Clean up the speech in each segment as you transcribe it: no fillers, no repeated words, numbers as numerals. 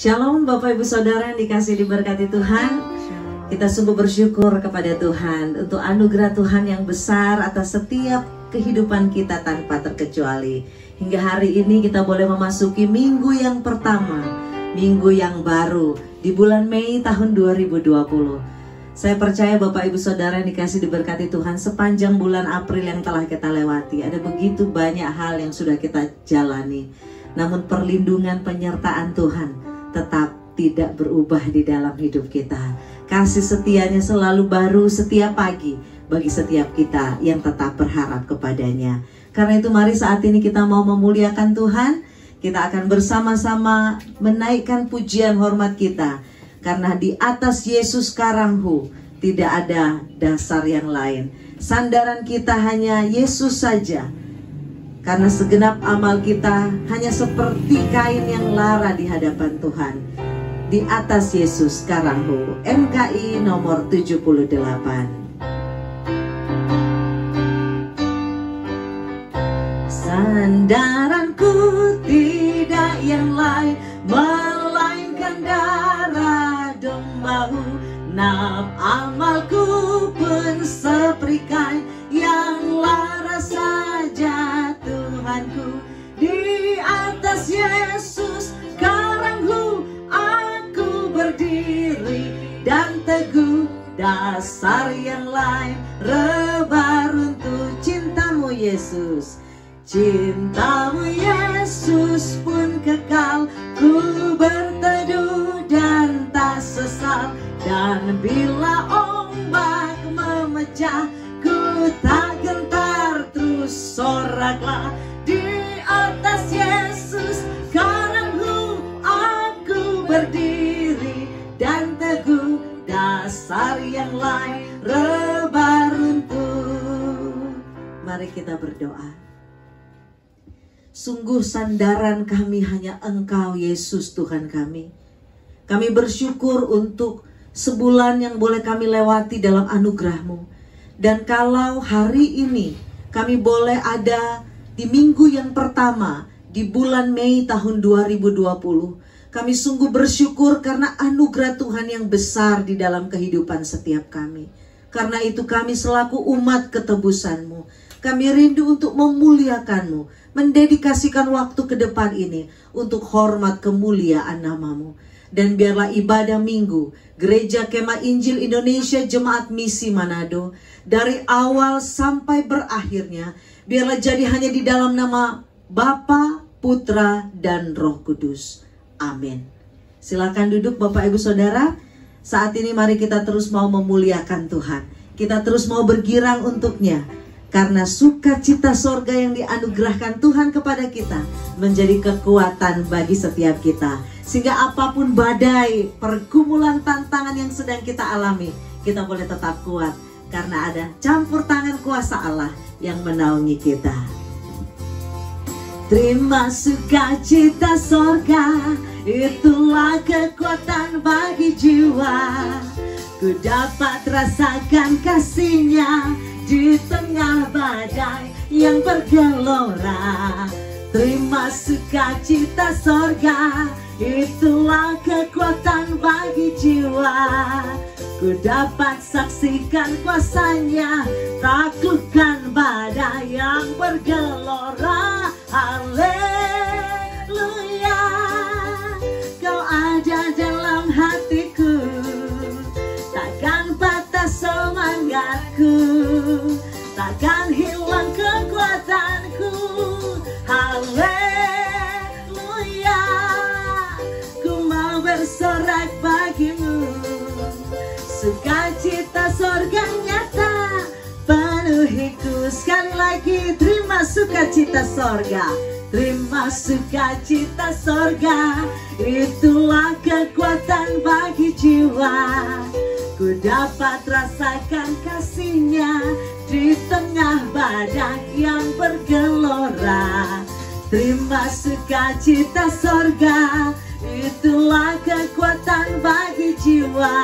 Shalom Bapak Ibu Saudara yang dikasih diberkati Tuhan. Kita sungguh bersyukur kepada Tuhan untuk anugerah Tuhan yang besar atas setiap kehidupan kita tanpa terkecuali. Hingga hari ini kita boleh memasuki minggu yang pertama, minggu yang baru di bulan Mei tahun 2020. Saya percaya Bapak Ibu Saudara yang dikasih diberkati Tuhan, sepanjang bulan April yang telah kita lewati, ada begitu banyak hal yang sudah kita jalani. Namun perlindungan penyertaan Tuhan tetap tidak berubah di dalam hidup kita. Kasih setianya selalu baru setiap pagi bagi setiap kita yang tetap berharap kepadanya. Karena itu mari saat ini kita mau memuliakan Tuhan. Kita akan bersama-sama menaikkan pujian hormat kita. Karena di atas Yesus Karanghu tidak ada dasar yang lain. Sandaran kita hanya Yesus saja. Karena segenap amal kita hanya seperti kain yang lara di hadapan Tuhan. Di atas Yesus Karanghu, MKI nomor 78. Sandaranku tidak yang lain, melainkan darah domba-Mu. Naf amalku pun seprikai yang lara saja Tuhanku. Di atas Yesus Karanghu aku berdiri dan teguh. Dasar yang lain rebaruntuh. Cinta-Mu Yesus, cinta-Mu Yesus pun kekal. Ku berteduh dan tak sesal. Dan bila ombak memecah, ku tak gentar, terus soraklah. Di atas Yesus Karanghu aku berdiri dan teguh. Dasar yang lain rebaruntuh. Mari kita berdoa. Sungguh sandaran kami hanya Engkau Yesus Tuhan kami. Kami bersyukur untuk sebulan yang boleh kami lewati dalam anugerah-Mu. Dan kalau hari ini kami boleh ada di minggu yang pertama di bulan Mei tahun 2020, kami sungguh bersyukur karena anugerah Tuhan yang besar di dalam kehidupan setiap kami. Karena itu kami selaku umat ketebusan-Mu, kami rindu untuk memuliakan-Mu, mendedikasikan waktu ke depan ini untuk hormat kemuliaan nama-Mu. Dan biarlah ibadah minggu Gereja Kemah Injil Indonesia Jemaat Misi Manado dari awal sampai berakhirnya, biarlah jadi hanya di dalam nama Bapa, Putra, dan Roh Kudus. Amin. Silakan duduk Bapak Ibu Saudara. Saat ini mari kita terus mau memuliakan Tuhan. Kita terus mau bergirang untuknya. Karena sukacita sorga yang dianugerahkan Tuhan kepada kita menjadi kekuatan bagi setiap kita. Sehingga apapun badai, pergumulan, tantangan yang sedang kita alami, kita boleh tetap kuat. Karena ada campur tangan kuasa Allah yang menaungi kita. Terima sukacita sorga, itulah kekuatan bagi jiwa. Ku dapat rasakan kasih-Nya di tengah badai yang bergelora. Terima sukacita sorga, itulah kekuatan bagi jiwa. Ku dapat saksikan kuasa-Nya, taklukkan badai yang bergelora. Haleluya, Kau ada dalam hatiku, takkan patah semangatku, takkan hilang kekuatanku. Haleluya, ku mau bersorak bagimu. Sukacita sorga nyata penuhiku. Sekali lagi, terima sukacita sorga. Terima sukacita sorga, itulah kekuatan bagi jiwa. Ku dapat rasakan kasih-Nya di tengah badai yang bergelora. Terima sukacita sorga, itulah kekuatan bagi jiwa.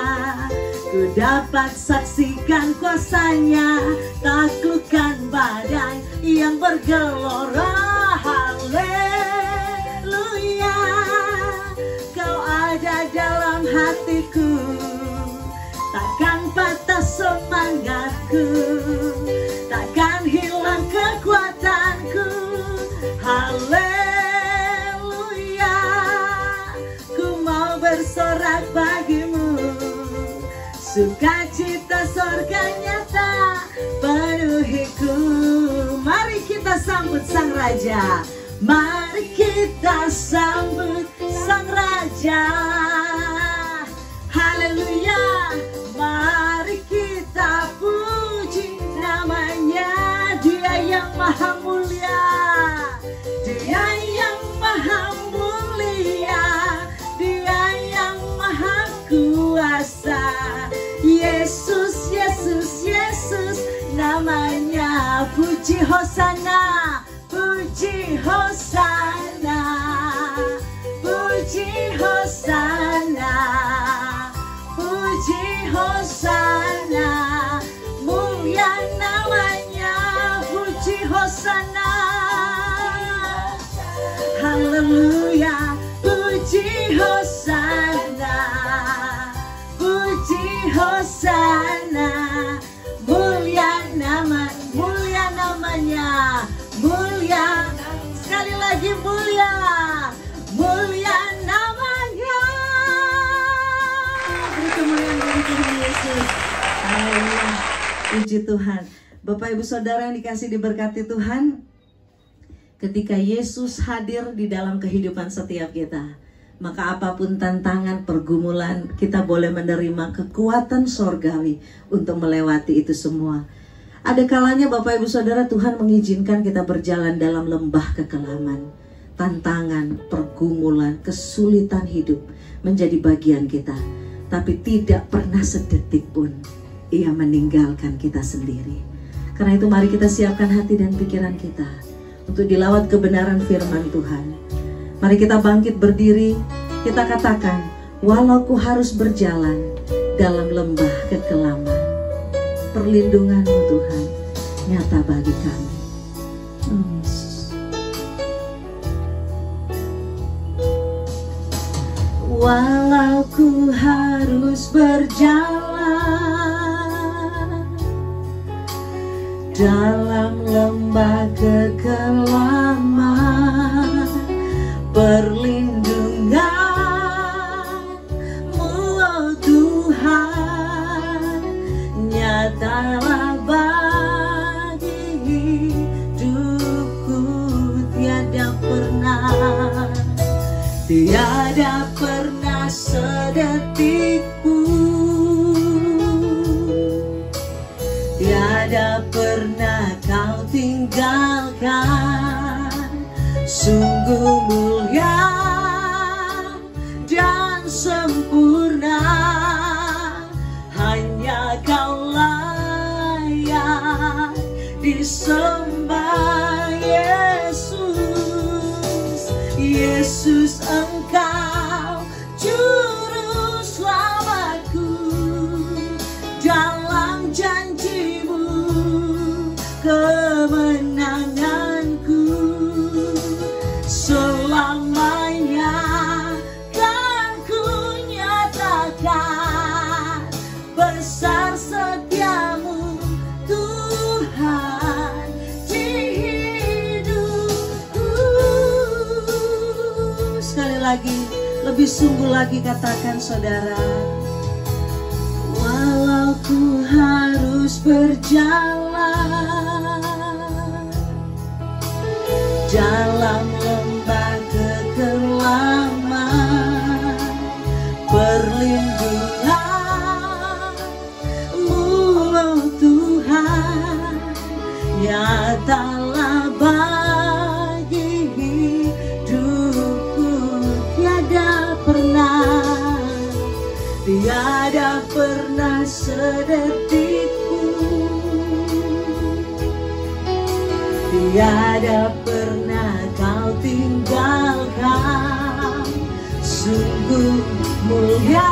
Ku dapat saksikan kuasa-Nya, taklukkan badai yang bergelora. Haleluya, Kau ada hatiku, takkan patah semangatku, takkan hilang kekuatanku. Haleluya, ku mau bersorak bagimu, sukacita sorga nyata penuhiku. Mari kita sambut Sang Raja, mari kita sambut Sang Raja. Haleluya, mari kita puji namanya. Dia yang maha mulia, Dia yang maha mulia, Dia yang maha kuasa. Yesus, Yesus, Yesus namanya. Puji hosana, puji hosana, puji hosana, puji hosana, mulia namanya. Puji hosana, haleluya, puji hosana, puji hosana, mulia namanya, mulia, sekali lagi mulia, mulia namanya. Beri kemuliaan bagi Tuhan Yesus. Haleluya, puji Tuhan. Bapak Ibu Saudara yang dikasih diberkati Tuhan, ketika Yesus hadir di dalam kehidupan setiap kita, maka apapun tantangan, pergumulan, kita boleh menerima kekuatan sorgawi untuk melewati itu semua. Ada kalanya Bapak Ibu Saudara, Tuhan mengizinkan kita berjalan dalam lembah kekelaman. Tantangan, pergumulan, kesulitan hidup menjadi bagian kita. Tapi tidak pernah sedetik pun Ia meninggalkan kita sendiri. Karena itu mari kita siapkan hati dan pikiran kita untuk dilawat kebenaran firman Tuhan. Mari kita bangkit berdiri, kita katakan, walau ku harus berjalan dalam lembah kekelaman, perlindungan-Mu Tuhan nyata bagi kami. Yesus. Walau ku harus berjalan dalam lembah kekelaman, perlindungan-Mu oh Tuhan nyatalah bagi hidupku. Tiada pernah sedetik pun, tiada pernah Kau tinggalkan. Sungguh mulia dan sempurna, hanya Kau layak disembah. Yesus, Yesus Engkau juru selamatku, dalam janji-Mu kemenanganku. Selamanya kan ku nyatakan besar setia-Mu Tuhan di hidupku. Sekali lagi, lebih sungguh lagi katakan saudara, walau ku harus berjalan dalam lembah kekelaman, perlindungan-Mu oh Tuhan nyatalah bagi hidupku. Tiada pernah sedetik pun, tiada pernah Kau tinggalkan. Sungguh mulia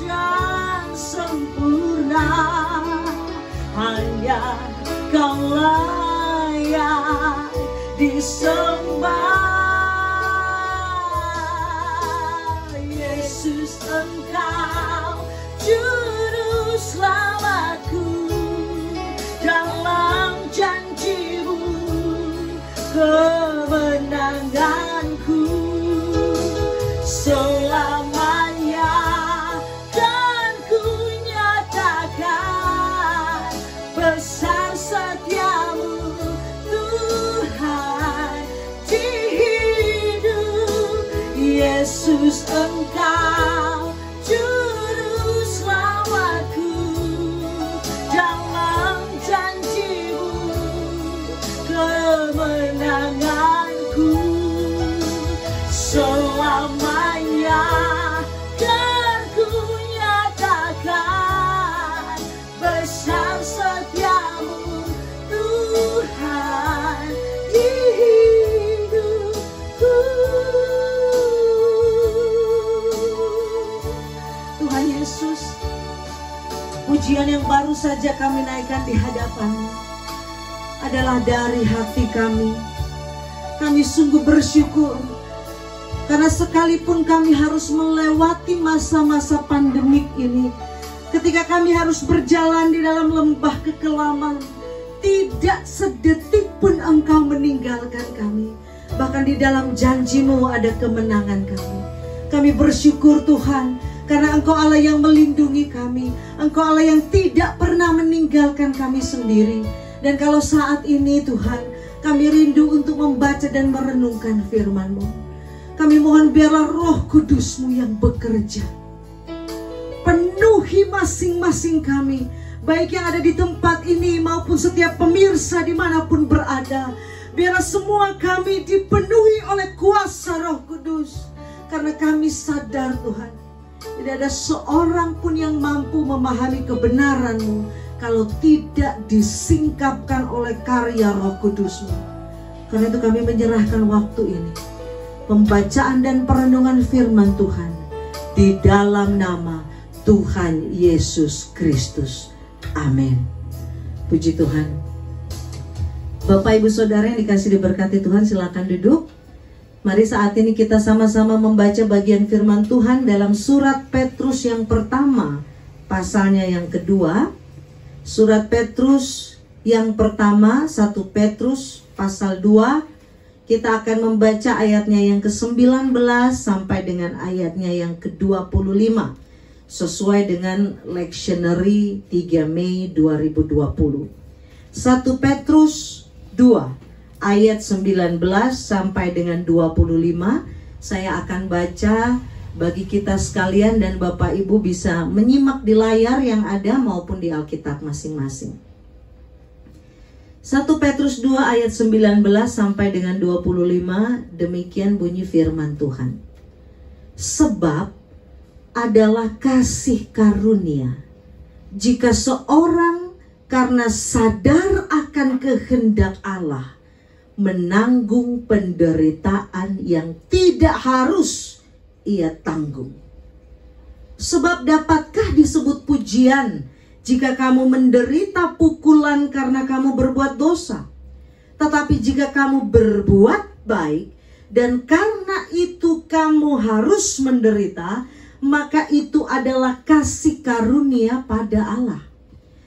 dan sempurna, hanya Kau layak disembah. Yesus, Juru selamatku, dalam janji-Mu kemenanganku selamanya. Dan ku nyatakan besar setia-Mu Tuhan di hidup Yesus. Engkau juru selamatku, dalam janji-Mu kemenanganku selamanya. Dan ku nyatakan besar setia-Mu Tuhan di hidupku. Tuhan Yesus, pujian yang baru saja kami naikkan di hadapan-Mu adalah dari hati kami. Kami sungguh bersyukur karena sekalipun kami harus melewati masa-masa pandemik ini, ketika kami harus berjalan di dalam lembah kekelaman, tidak sedetik pun Engkau meninggalkan kami. Bahkan di dalam janji-Mu ada kemenangan kami. Kami bersyukur Tuhan, karena Engkau Allah yang melindungi kami. Engkau Allah yang tidak pernah meninggalkan kami sendiri. Dan kalau saat ini Tuhan, kami rindu untuk membaca dan merenungkan firman-Mu. Kami mohon biarlah Roh Kudus-Mu yang bekerja. Penuhi masing-masing kami, baik yang ada di tempat ini maupun setiap pemirsa dimanapun berada. Biarlah semua kami dipenuhi oleh kuasa Roh Kudus. Karena kami sadar Tuhan, tidak ada seorang pun yang mampu memahami kebenaran-Mu kalau tidak disingkapkan oleh karya Roh Kudus-Mu. Karena itu kami menyerahkan waktu ini, pembacaan dan perenungan firman Tuhan, di dalam nama Tuhan Yesus Kristus. Amin. Puji Tuhan. Bapak Ibu Saudara yang dikasihi diberkati Tuhan, silakan duduk. Mari saat ini kita sama-sama membaca bagian firman Tuhan dalam surat Petrus yang pertama, pasalnya yang kedua. Surat Petrus yang pertama, 1 Petrus pasal 2. Kita akan membaca ayatnya yang ke-19 sampai dengan ayatnya yang ke-25. Sesuai dengan lectionary 3 Mei 2020. 1 Petrus 2 ayat 19 sampai dengan 25. Saya akan baca bagi kita sekalian dan Bapak Ibu bisa menyimak di layar yang ada maupun di Alkitab masing-masing. 1 Petrus 2 ayat 19 sampai dengan 25, demikian bunyi firman Tuhan. Sebab adalah kasih karunia jika seorang karena sadar akan kehendak Allah menanggung penderitaan yang tidak harus ia tanggung. Sebab dapatkah disebut pujian jika kamu menderita pukulan karena kamu berbuat dosa? Tetapi jika kamu berbuat baik dan karena itu kamu harus menderita, maka itu adalah kasih karunia pada Allah.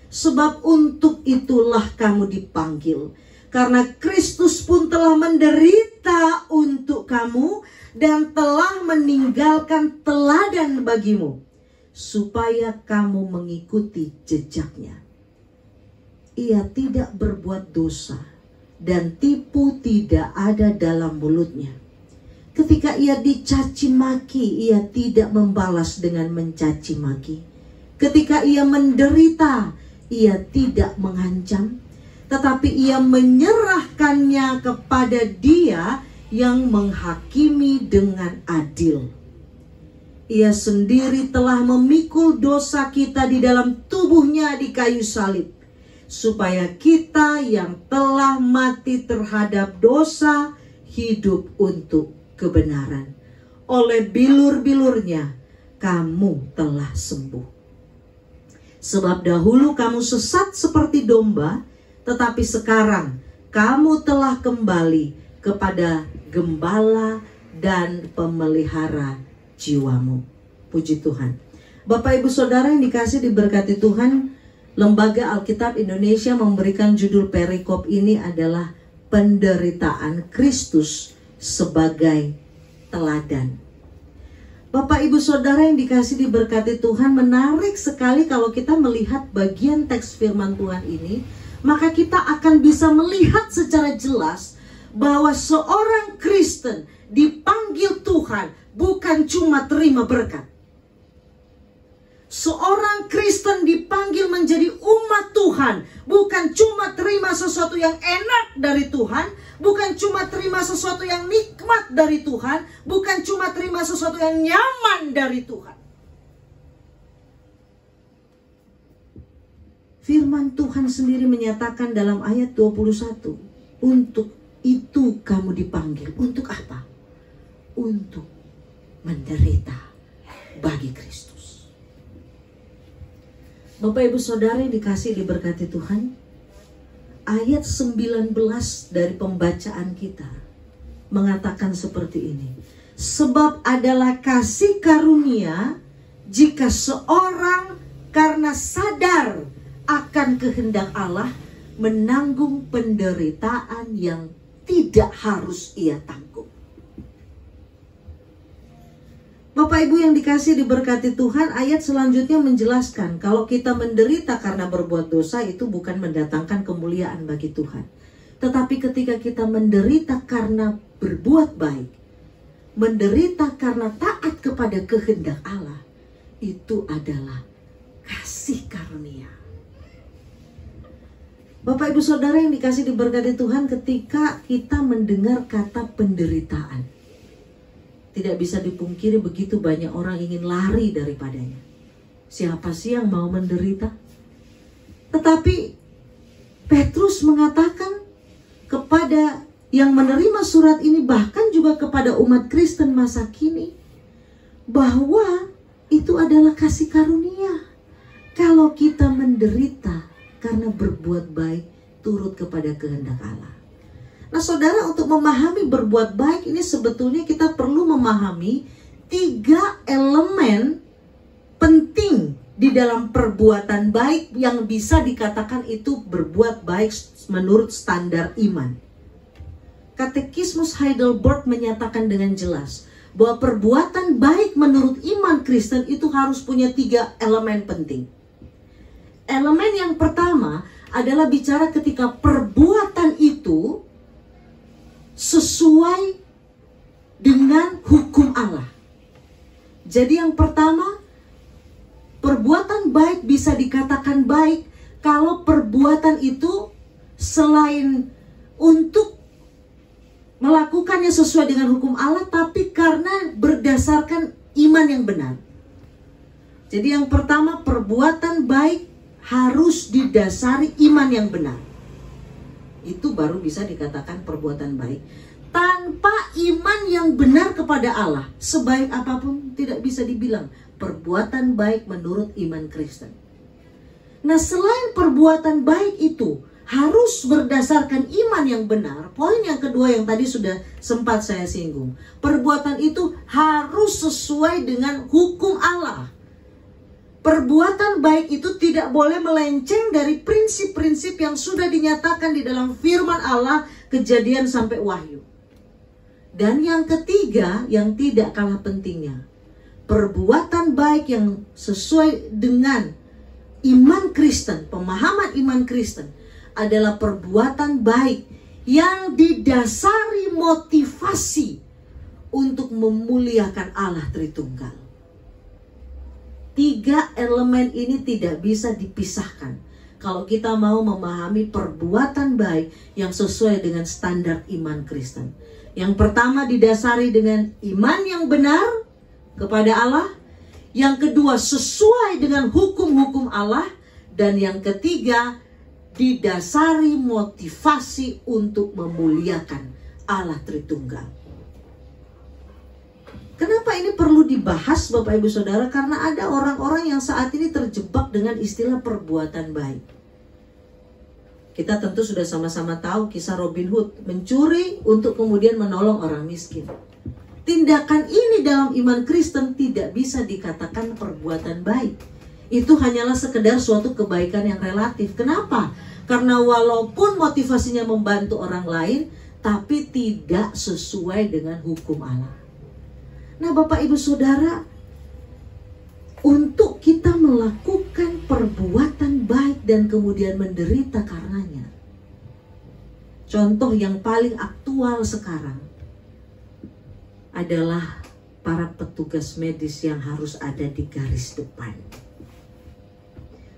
Sebab untuk itulah kamu dipanggil, karena Kristus pun telah menderita untuk kamu dan telah meninggalkan teladan bagimu, supaya kamu mengikuti jejaknya. Ia tidak berbuat dosa dan tipu tidak ada dalam mulutnya. Ketika ia dicaci maki, ia tidak membalas dengan mencaci maki. Ketika ia menderita, ia tidak mengancam, tetapi ia menyerahkannya kepada Dia yang menghakimi dengan adil. Ia sendiri telah memikul dosa kita di dalam tubuhnya di kayu salib, supaya kita yang telah mati terhadap dosa hidup untuk kebenaran. Oleh bilur-bilurnya kamu telah sembuh. Sebab dahulu kamu sesat seperti domba, tetapi sekarang kamu telah kembali kepada gembala dan pemelihara jiwamu. Puji Tuhan. Bapak Ibu Saudara yang dikasih diberkati Tuhan, Lembaga Alkitab Indonesia memberikan judul perikop ini adalah penderitaan Kristus sebagai teladan. Bapak Ibu Saudara yang dikasih diberkati Tuhan, menarik sekali kalau kita melihat bagian teks firman Tuhan ini, maka kita akan bisa melihat secara jelas bahwa seorang Kristen dipanggil Tuhan bukan cuma terima berkat. Seorang Kristen dipanggil menjadi umat Tuhan, bukan cuma terima sesuatu yang enak dari Tuhan, bukan cuma terima sesuatu yang nikmat dari Tuhan, bukan cuma terima sesuatu yang nyaman dari Tuhan. Firman Tuhan sendiri menyatakan dalam ayat 21, untuk itu kamu dipanggil. Untuk apa? Untuk menderita bagi Kristus. Bapak Ibu Saudara yang dikasih diberkati Tuhan, ayat 19 dari pembacaan kita mengatakan seperti ini. Sebab adalah kasih karunia jika seorang karena sadar akan kehendak Allah menanggung penderitaan yang tidak harus ia tanggung. Bapak Ibu yang dikasih diberkati Tuhan, ayat selanjutnya menjelaskan kalau kita menderita karena berbuat dosa itu bukan mendatangkan kemuliaan bagi Tuhan. Tetapi ketika kita menderita karena berbuat baik, menderita karena taat kepada kehendak Allah, itu adalah kasih karunia. Bapak Ibu Saudara yang dikasih diberkati Tuhan, ketika kita mendengar kata penderitaan, tidak bisa dipungkiri begitu banyak orang ingin lari daripadanya. Siapa sih yang mau menderita? Tetapi Petrus mengatakan kepada yang menerima surat ini, bahkan juga kepada umat Kristen masa kini, bahwa itu adalah kasih karunia. Kalau kita menderita karena berbuat baik turut kepada kehendak Allah. Nah saudara, untuk memahami berbuat baik ini sebetulnya kita perlu memahami 3 elemen penting di dalam perbuatan baik yang bisa dikatakan itu berbuat baik menurut standar iman. Katekismus Heidelberg menyatakan dengan jelas bahwa perbuatan baik menurut iman Kristen itu harus punya 3 elemen penting. Elemen yang pertama adalah bicara ketika perbuatan itu sesuai dengan hukum Allah. Jadi yang pertama, perbuatan baik bisa dikatakan baik kalau perbuatan itu selain untuk melakukannya sesuai dengan hukum Allah, tapi karena berdasarkan iman yang benar. Jadi yang pertama, perbuatan baik harus didasari iman yang benar. Itu baru bisa dikatakan perbuatan baik. Tanpa iman yang benar kepada Allah, sebaik apapun tidak bisa dibilang perbuatan baik menurut iman Kristen. Nah, selain perbuatan baik itu harus berdasarkan iman yang benar, poin yang kedua yang tadi sudah sempat saya singgung, perbuatan itu harus sesuai dengan hukum Allah. Perbuatan baik itu tidak boleh melenceng dari prinsip-prinsip yang sudah dinyatakan di dalam firman Allah, Kejadian sampai Wahyu. Dan yang ketiga, yang tidak kalah pentingnya, perbuatan baik yang sesuai dengan iman Kristen, pemahaman iman Kristen, adalah perbuatan baik yang didasari motivasi untuk memuliakan Allah Tritunggal. 3 elemen ini tidak bisa dipisahkan kalau kita mau memahami perbuatan baik yang sesuai dengan standar iman Kristen. Yang pertama didasari dengan iman yang benar kepada Allah. Yang kedua sesuai dengan hukum-hukum Allah. Dan yang ketiga didasari motivasi untuk memuliakan Allah Tritunggal. Kenapa ini perlu dibahas Bapak Ibu Saudara? Karena ada orang-orang yang saat ini terjebak dengan istilah perbuatan baik. Kita tentu sudah sama-sama tahu kisah Robin Hood, mencuri untuk kemudian menolong orang miskin. Tindakan ini dalam iman Kristen tidak bisa dikatakan perbuatan baik. Itu hanyalah sekedar suatu kebaikan yang relatif. Kenapa? Karena walaupun motivasinya membantu orang lain, tapi tidak sesuai dengan hukum Allah. Nah, Bapak Ibu Saudara, untuk kita melakukan perbuatan baik dan kemudian menderita karenanya. Contoh yang paling aktual sekarang adalah para petugas medis yang harus ada di garis depan.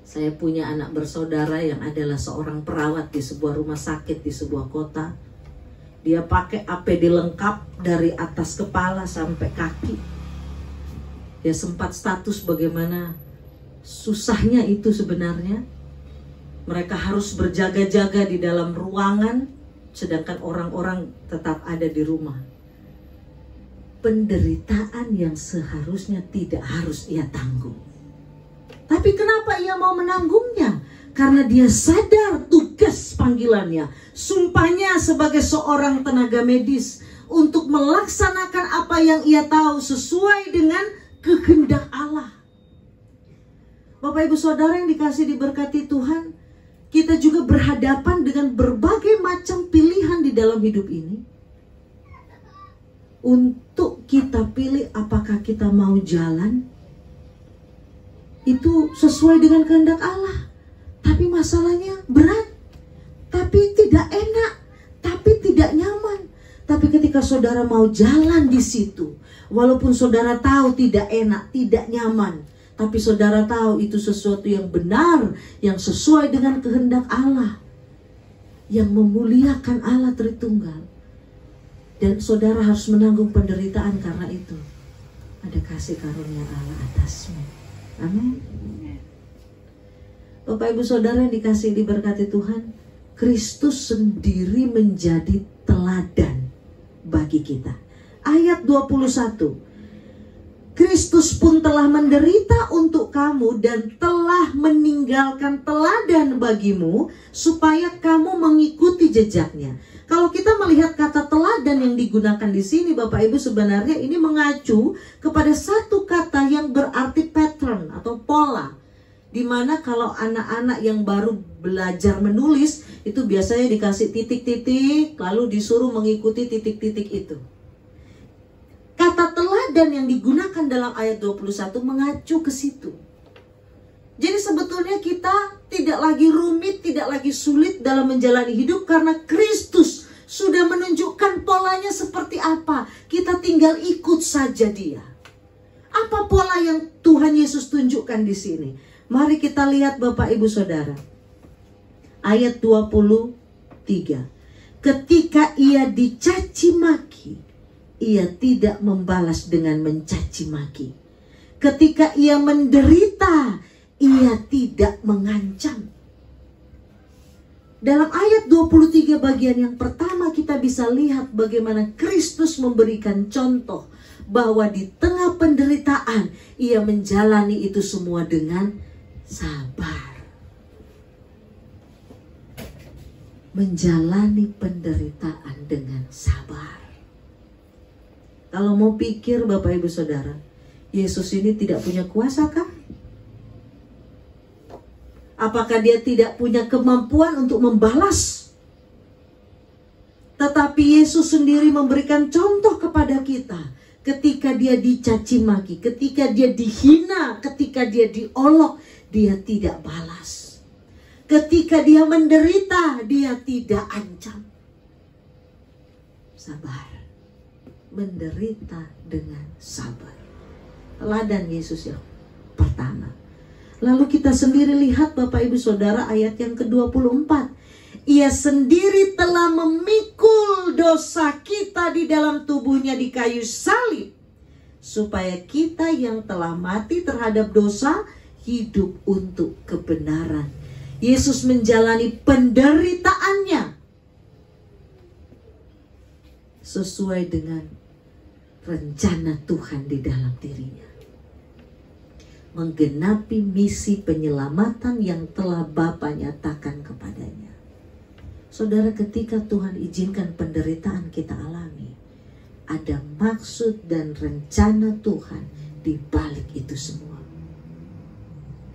Saya punya anak bersaudara yang adalah seorang perawat di sebuah rumah sakit di sebuah kota. Dia pakai APD lengkap dari atas kepala sampai kaki. Dia sempat status bagaimana susahnya itu sebenarnya. Mereka harus berjaga-jaga di dalam ruangan, sedangkan orang-orang tetap ada di rumah. Penderitaan yang seharusnya tidak harus ia tanggung. Tapi kenapa ia mau menanggungnya? Karena dia sadar tugas panggilannya, sumpahnya sebagai seorang tenaga medis untuk melaksanakan apa yang ia tahu sesuai dengan kehendak Allah. Bapak Ibu Saudara yang dikasih diberkati Tuhan, kita juga berhadapan dengan berbagai macam pilihan di dalam hidup ini. Untuk kita pilih apakah kita mau jalan itu sesuai dengan kehendak Allah. Tapi masalahnya berat, tapi tidak enak, tapi tidak nyaman. Tapi ketika saudara mau jalan di situ, walaupun saudara tahu tidak enak, tidak nyaman, tapi saudara tahu itu sesuatu yang benar, yang sesuai dengan kehendak Allah, yang memuliakan Allah Tritunggal. Dan saudara harus menanggung penderitaan karena itu. Ada kasih karunia Allah atasmu. Amin. Bapak Ibu Saudara yang dikasih diberkati Tuhan, Kristus sendiri menjadi teladan bagi kita. Ayat 21. Kristus pun telah menderita untuk kamu dan telah meninggalkan teladan bagimu supaya kamu mengikuti jejaknya. Kalau kita melihat kata teladan yang digunakan di sini, Bapak Ibu, sebenarnya ini mengacu kepada satu kata yang berarti pattern atau pola. Dimana kalau anak-anak yang baru belajar menulis itu biasanya dikasih titik-titik lalu disuruh mengikuti titik-titik itu. Kata teladan yang digunakan dalam ayat 21 mengacu ke situ. Jadi sebetulnya kita tidak lagi rumit, tidak lagi sulit dalam menjalani hidup karena Kristus sudah menunjukkan polanya seperti apa. Kita tinggal ikut saja Dia. Apa pola yang Tuhan Yesus tunjukkan di sini? Mari kita lihat Bapak Ibu Saudara. Ayat 23. Ketika ia dicaci maki, ia tidak membalas dengan mencaci maki. Ketika ia menderita, ia tidak mengancam. Dalam ayat 23 bagian yang pertama kita bisa lihat bagaimana Kristus memberikan contoh bahwa di tengah penderitaan ia menjalani itu semua dengan sabar. Menjalani penderitaan dengan sabar. Kalau mau pikir Bapak Ibu Saudara, Yesus ini tidak punya kuasa kah? Apakah Dia tidak punya kemampuan untuk membalas? Tetapi Yesus sendiri memberikan contoh kepada kita. Ketika Dia dicaci maki, ketika Dia dihina, ketika Dia diolok, Dia tidak balas. Ketika Dia menderita, Dia tidak ancam. Sabar. Menderita dengan sabar. Teladan Yesus yang pertama. Lalu kita sendiri lihat Bapak Ibu Saudara ayat yang ke-24. Ia sendiri telah memikul dosa kita di dalam tubuhnya di kayu salib. Supaya kita yang telah mati terhadap dosa hidup untuk kebenaran. Yesus menjalani penderitaannya sesuai dengan rencana Tuhan di dalam dirinya. Menggenapi misi penyelamatan yang telah Bapa nyatakan kepadanya. Saudara, ketika Tuhan izinkan penderitaan kita alami, ada maksud dan rencana Tuhan di balik itu semua.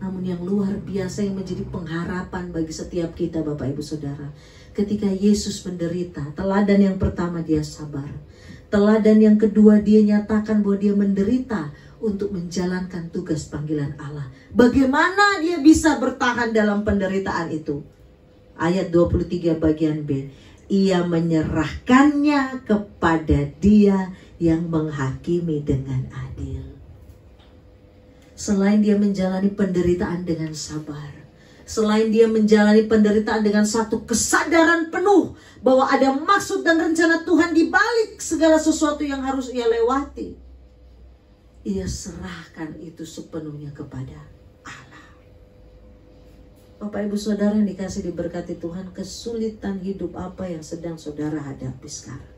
Namun yang luar biasa yang menjadi pengharapan bagi setiap kita Bapak Ibu Saudara, ketika Yesus menderita, teladan yang pertama dia sabar. Teladan yang kedua dia nyatakan bahwa dia menderita untuk menjalankan tugas panggilan Allah. Bagaimana dia bisa bertahan dalam penderitaan itu? Ayat 23 bagian B. Ia menyerahkannya kepada Dia yang menghakimi dengan adil. Selain dia menjalani penderitaan dengan sabar, selain dia menjalani penderitaan dengan satu kesadaran penuh bahwa ada maksud dan rencana Tuhan di balik segala sesuatu yang harus ia lewati, ia serahkan itu sepenuhnya kepada Allah. Bapak Ibu Saudara yang dikasih diberkati Tuhan, kesulitan hidup apa yang sedang saudara hadapi sekarang?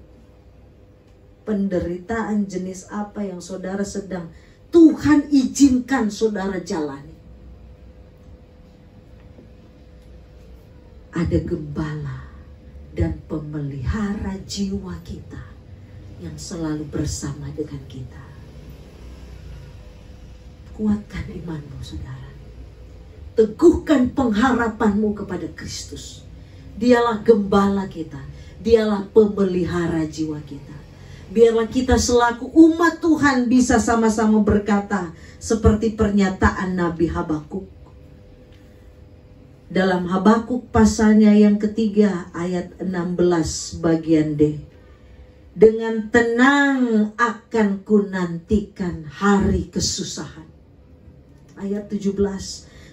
Penderitaan jenis apa yang saudara sedang Tuhan izinkan saudara jalani? Ada gembala dan pemelihara jiwa kita yang selalu bersama dengan kita. Kuatkan imanmu saudara. Teguhkan pengharapanmu kepada Kristus. Dialah gembala kita. Dialah pemelihara jiwa kita. Biarlah kita selaku umat Tuhan bisa sama-sama berkata seperti pernyataan Nabi Habakuk. Dalam Habakuk pasalnya yang ketiga ayat 16 bagian D. Dengan tenang akan kunantikan hari kesusahan. Ayat 17.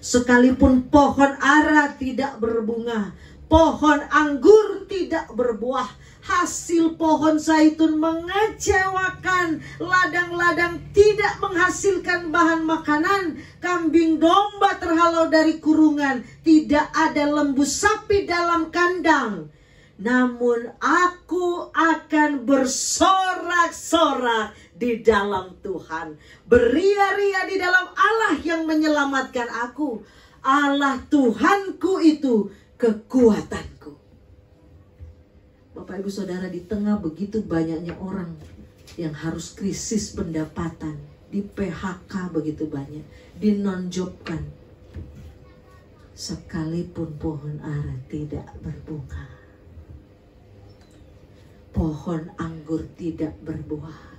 Sekalipun pohon ara tidak berbunga, pohon anggur tidak berbuah, hasil pohon zaitun mengecewakan, ladang-ladang tidak menghasilkan bahan makanan, kambing domba terhalau dari kurungan, tidak ada lembu sapi dalam kandang. Namun aku akan bersorak-sorak di dalam Tuhan, beria-ria di dalam Allah yang menyelamatkan aku. Allah Tuhanku itu kekuatanku. Bapak Ibu Saudara, di tengah begitu banyaknya orang yang harus krisis pendapatan, di PHK begitu banyak, dinonjobkan, sekalipun pohon ara tidak berbunga, pohon anggur tidak berbuah,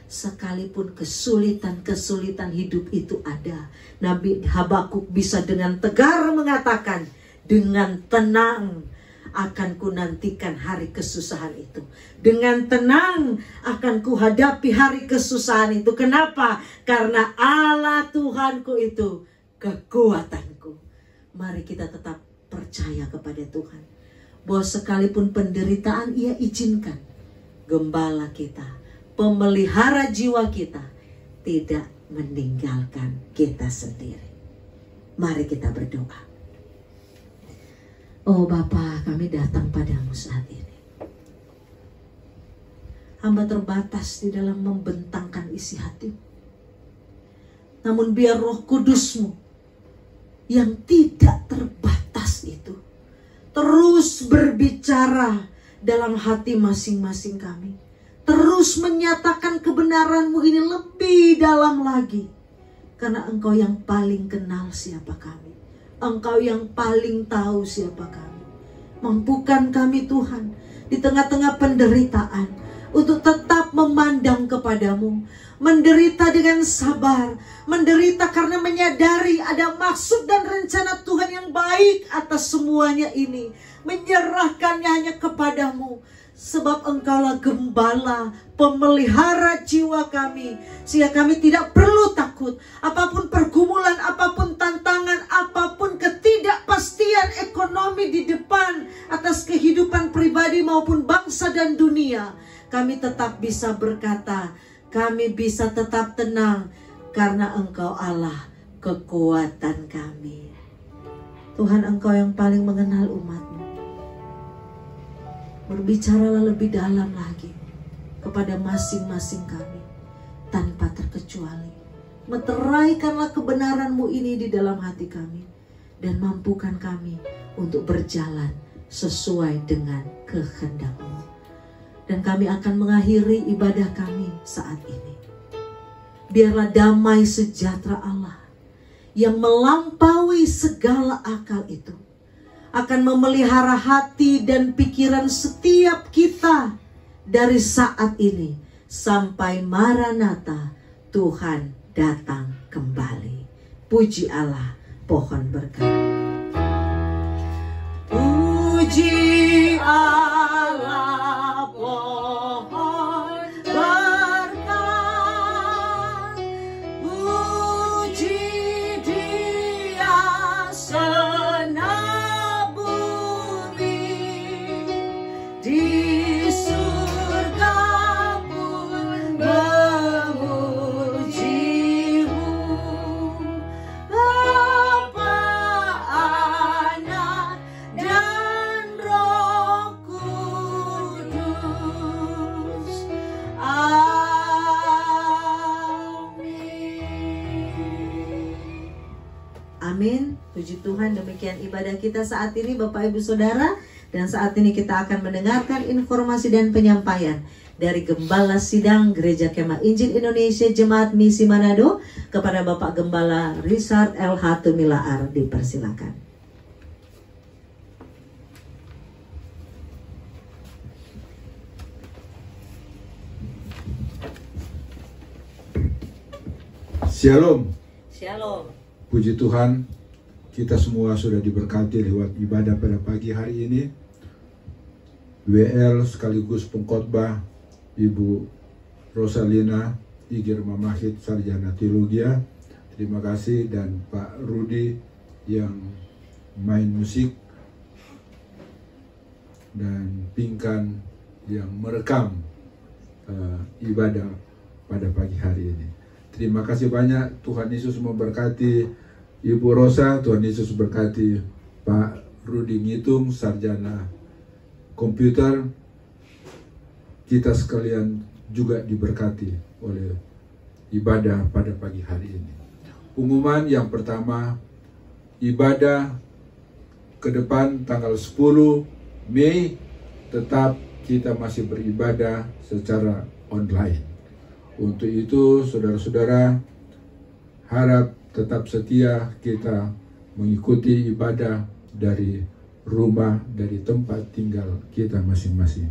sekalipun kesulitan-kesulitan hidup itu ada, Nabi Habakuk bisa dengan tegar mengatakan, dengan tenang akan ku nantikan hari kesusahan itu. Dengan tenang akan ku hadapi hari kesusahan itu. Kenapa? Karena Allah Tuhanku itu kekuatanku. Mari kita tetap percaya kepada Tuhan, bahwa sekalipun penderitaan Ia izinkan, gembala kita, pemelihara jiwa kita, tidak meninggalkan kita sendiri. Mari kita berdoa. Oh Bapa, kami datang padamu saat ini. Hamba terbatas di dalam membentangkan isi hati. Namun biar Roh Kudus-Mu yang tidak terbatas itu terus berbicara dalam hati masing-masing kami. Terus menyatakan kebenaran-Mu ini lebih dalam lagi. Karena Engkau yang paling kenal siapa kami. Engkau yang paling tahu siapa kami. Mampukan kami Tuhan di tengah-tengah penderitaan untuk tetap memandang kepadamu. Menderita dengan sabar. Menderita karena menyadari ada maksud dan rencana Tuhan yang baik atas semuanya ini. Menyerahkannya hanya kepadamu. Sebab Engkaulah gembala, pemelihara jiwa kami. Sehingga kami tidak perlu takut. Apapun pergumulan, apapun tantangan, apapun ketidakpastian ekonomi di depan atas kehidupan pribadi maupun bangsa dan dunia, kami tetap bisa berkata, kami bisa tetap tenang karena Engkau Allah kekuatan kami. Tuhan, Engkau yang paling mengenal umat-Mu. Berbicaralah lebih dalam lagi kepada masing-masing kami tanpa terkecuali. Meteraikanlah kebenaran-Mu ini di dalam hati kami dan mampukan kami untuk berjalan sesuai dengan kehendak-Mu. Dan kami akan mengakhiri ibadah kami saat ini. Biarlah damai sejahtera Allah yang melampaui segala akal itu akan memelihara hati dan pikiran setiap kita dari saat ini sampai Maranatha, Tuhan datang kembali. Puji Allah, pohon berkat. Puji Allah, pohon berkat. Puji Dia, segenap bumi. Di surga pun memuji-Mu. Bapa, Anak, dan Roh Kudus. Amin. Amin. Puji Tuhan, demikian ibadah kita saat ini Bapak Ibu Saudara. Dan saat ini kita akan mendengarkan informasi dan penyampaian dari Gembala Sidang Gereja Kemah Injil Indonesia Jemaat Misi Manado kepada Bapak Gembala Richard L. Hatumilaar. Dipersilakan. Shalom. Shalom. Puji Tuhan, kita semua sudah diberkati lewat ibadah pada pagi hari ini. WL sekaligus pengkhotbah Ibu Rosalina Igir Mamahit, Sarjana Teologia. Terima kasih, dan Pak Rudi yang main musik, dan Pinkan yang merekam ibadah pada pagi hari ini. Terima kasih banyak. Tuhan Yesus memberkati Ibu Rosa, Tuhan Yesus berkati Pak Rudi Ngitung, Sarjana Komputer. Kita sekalian juga diberkati oleh ibadah pada pagi hari ini. Pengumuman yang pertama, ibadah ke depan tanggal 10 Mei tetap kita masih beribadah secara online. Untuk itu saudara-saudara harap tetap setia kita mengikuti ibadah dari rumah, dari tempat tinggal kita masing-masing.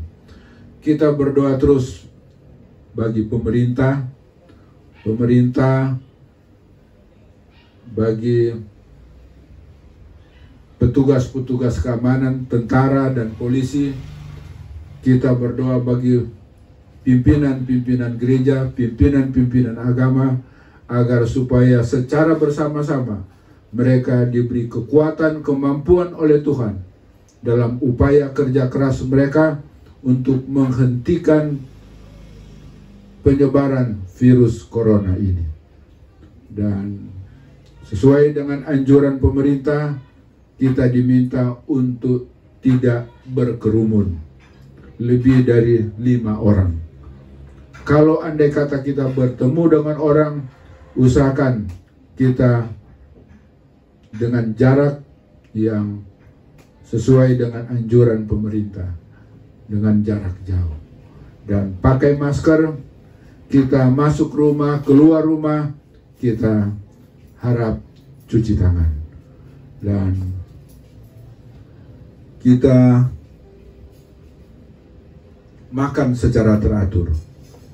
Kita berdoa terus bagi pemerintah, bagi petugas-petugas keamanan, tentara dan polisi. Kita berdoa bagi pimpinan-pimpinan gereja, pimpinan-pimpinan agama, agar supaya secara bersama-sama mereka diberi kekuatan, kemampuan oleh Tuhan dalam upaya kerja keras mereka untuk menghentikan penyebaran virus corona ini. Dan sesuai dengan anjuran pemerintah, kita diminta untuk tidak berkerumun lebih dari 5 orang. Kalau andai kata kita bertemu dengan orang, usahakan kita dengan jarak yang sesuai dengan anjuran pemerintah, dengan jarak jauh. Dan pakai masker, kita masuk rumah, keluar rumah, kita harap cuci tangan. Dan kita makan secara teratur.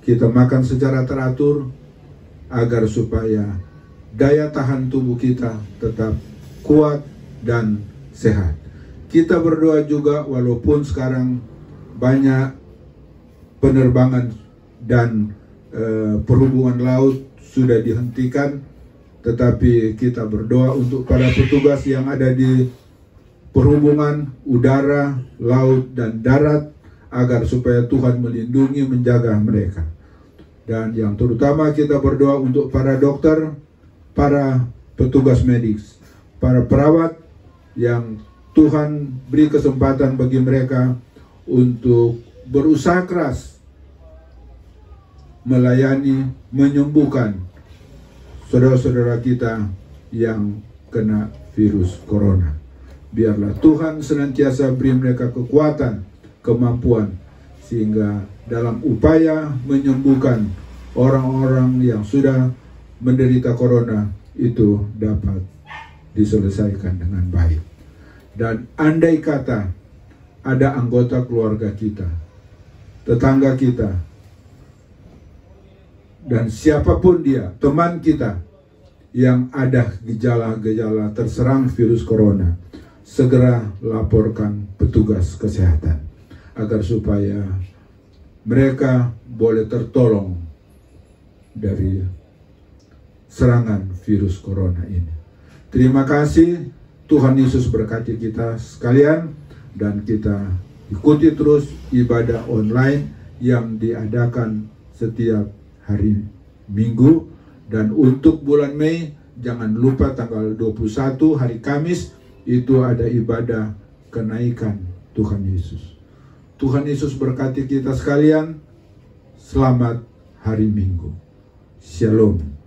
Kita makan secara teratur agar supaya daya tahan tubuh kita tetap kuat dan sehat. Kita berdoa juga, walaupun sekarang banyak penerbangan dan perhubungan laut sudah dihentikan, tetapi kita berdoa untuk para petugas yang ada di perhubungan udara, laut, dan darat, agar supaya Tuhan melindungi, menjaga mereka. Dan yang terutama kita berdoa untuk para dokter, para petugas medis, para perawat yang Tuhan beri kesempatan bagi mereka untuk berusaha keras melayani, menyembuhkan saudara-saudara kita yang kena virus corona. Biarlah Tuhan senantiasa beri mereka kekuatan, kemampuan, sehingga dalam upaya menyembuhkan orang-orang yang sudah menderita corona itu dapat diselesaikan dengan baik. Dan andai kata ada anggota keluarga kita, tetangga kita, dan siapapun dia, teman kita yang ada gejala-gejala terserang virus corona, segera laporkan petugas kesehatan agar supaya mereka boleh tertolong dari serangan virus corona ini. Terima kasih, Tuhan Yesus berkati kita sekalian, dan kita ikuti terus ibadah online yang diadakan setiap hari Minggu. Dan untuk bulan Mei, jangan lupa tanggal 21 hari Kamis itu ada ibadah kenaikan Tuhan Yesus. Tuhan Yesus berkati kita sekalian. Selamat hari Minggu. Shalom.